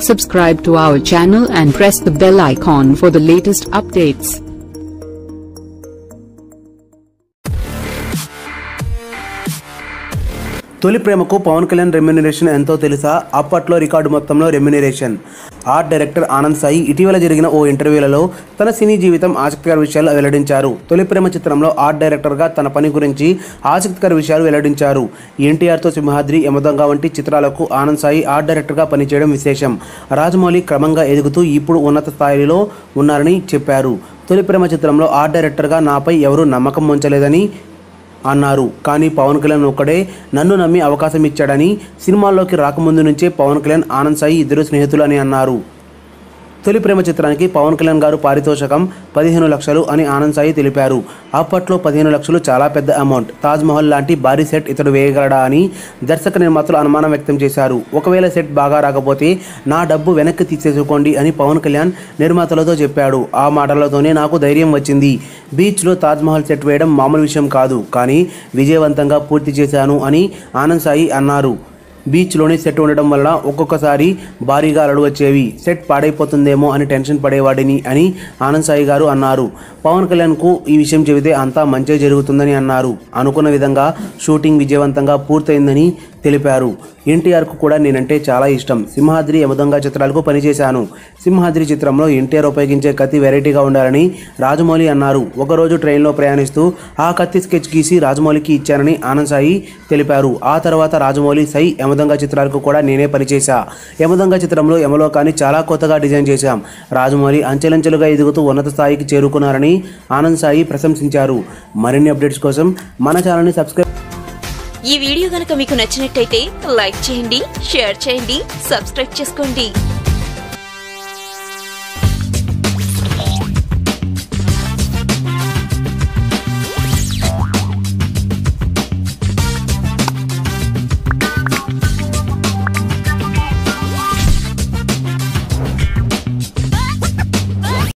Subscribe to our channel and press the bell icon for the latest updates. తొలి ప్రేమకు Pawan Kalyan remuneration ఎంతో తెలుసా? అప్పట్లో రికార్డు మొత్తంలో remuneration. Art director Anand Sai ఇటీవల జరిగిన ఓ ఇంటర్వ్యూలలో తన సినీ జీవితం ఆసక్తికర విషయాలు వెల్లడించారు. తొలి ప్రేమ చిత్రంలో ఆర్ట్ డైరెక్టర్గా తన పని గురించి ఆసక్తికర విషయాలు వెల్లడించారు. ఎన్టీఆర్తో సింహాద్రి, యమదొంగ వంటి చిత్రాలకు ఆనంద్ సాయి ఆర్ట్ డైరెక్టర్గా పనిచేయడం విశేషం. రాజమౌళి క్రమంగా ఎదుగుతూ ఇప్పుడు ఉన్నత స్థాయిలో ఉన్నారని చెప్పారు. తొలి ప్రేమ చిత్రంలో ఆర్ట్ డైరెక్టర్గా నాపై ఎవరూ నమ్మకం ఉంచలేదని అన్నారు. కానీ పవన్ కళ్యాణ్ ఒక్కడే నన్ను నమ్మి అవకాశం ఇచ్చాడని, సినిమాల్లోకి రాకముందు నుంచే పవన్ కళ్యాణ్, ఆనంద్ సాయి ఇద్దరు స్నేహితులు అని అన్నారు. తొలి ప్రేమ చిత్రానికి పవన్ కళ్యాణ్ గారు పారితోషికం 15 లక్షలు అని ఆనంద్ సాయి తెలిపారు. అప్పట్లో 15 లక్షలు చాలా పెద్ద అమౌంట్. తాజ్మహల్ లాంటి భారీ సెట్ ఇతడు వేయగలడా అని దర్శక నిర్మాతలు అనుమానం వ్యక్తం చేశారు. ఒకవేళ సెట్ బాగా రాకపోతే నా డబ్బు వెనక్కి తీసేసుకోండి అని పవన్ కళ్యాణ్ నిర్మాతలతో చెప్పాడు. ఆ మాటలతోనే నాకు ధైర్యం వచ్చింది. బీచ్లో తాజ్మహల్ సెట్ వేయడం మామూలు విషయం కాదు, కానీ విజయవంతంగా పూర్తి చేశాను అని ఆనంద్ సాయి అన్నారు. బీచ్లోనే సెట్ ఉండడం వల్ల ఒక్కొక్కసారి భారీగా అలలు వచ్చేవి. సెట్ పాడైపోతుందేమో అని టెన్షన్ పడేవాడిని అని ఆనంద్ సాయి గారు అన్నారు. పవన్ కళ్యాణ్కు ఈ విషయం చెబితే అంతా మంచి జరుగుతుందని అన్నారు. అనుకున్న విధంగా షూటింగ్ విజయవంతంగా పూర్తయిందని తెలిపారు. ఎన్టీఆర్కు కూడా నేనంటే చాలా ఇష్టం. సింహాద్రి, యమదొంగ చిత్రాలకు పనిచేశాను. సింహాద్రి చిత్రంలో ఎన్టీఆర్ ఉపయోగించే కత్తి వెరైటీగా ఉండాలని రాజమౌళి అన్నారు. ఒకరోజు ట్రైన్లో ప్రయాణిస్తూ ఆ కత్తి స్కెచ్ గీసి రాజమౌళికి ఇచ్చానని ఆనంద్ సాయి తెలిపారు. ఆ తర్వాత రాజమౌళి సై యమదొంగ చిత్రాలకు కూడా నేనే పనిచేశా. యమదొంగ చిత్రంలో యమలోకాన్ని చాలా కొత్తగా డిజైన్ చేశాం. రాజమౌళి అంచెలంచెలుగా ఎదుగుతూ ఉన్నత స్థాయికి చేరుకున్నారని ఆనంద్ సాయి ప్రశంసించారు. మరిన్ని అప్డేట్స్ కోసం మన ఛానల్ని సబ్స్క్రైబ్. ఈ వీడియో గనుక మీకు నచ్చినట్టయితే లైక్ చేయండి, షేర్ చేయండి, సబ్స్క్రైబ్ చేసుకోండి.